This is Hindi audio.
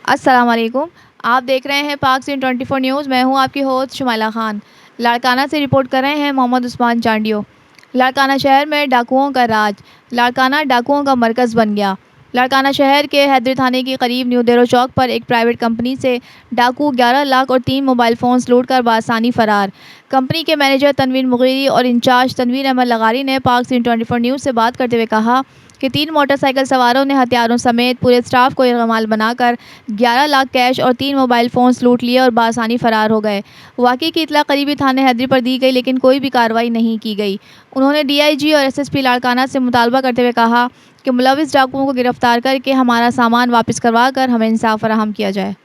अस्सलाम वालेकुम। आप देख रहे हैं पाक सीन 24 न्यूज़। मैं हूं आपकी होस्ट शुमाइला खान। लाड़काना से रिपोर्ट कर रहे हैं मोहम्मद उस्मान चांडियो। लाड़काना शहर में डाकुओं का राज। लाड़काना डाकुओं का मरकज़ बन गया। लाड़काना शहर के हैदरी थाने के करीब न्यू देरो चौक पर एक प्राइवेट कंपनी से डाकू 11 लाख और 3 मोबाइल फ़ोन्स लूटकर बासानी फ़रार। कंपनी के मैनेजर तनवीर मुगीरी और इंचार्ज तनवीर अहमद लगारी ने पाक सीन 24 न्यूज़ से बात करते हुए कहा कि 3 मोटरसाइकिल सवारों ने हथियारों समेत पूरे स्टाफ को यरगमाल बनाकर 11 लाख कैश और 3 मोबाइल फ़ोन्स लूट लिए और बासानी फ़रार हो गए। वाक़ये की इत्तला करीबी थाने हैदरी पर दी गई, लेकिन कोई भी कार्रवाई नहीं की गई। उन्होंने डीआईजी और एसएसपी लाड़काना से मुतालबा करते हुए कहा कि मुलविस डाकुओं को गिरफ्तार करके हमारा सामान वापस करवा कर हमें इंसाफ फराहम किया जाए।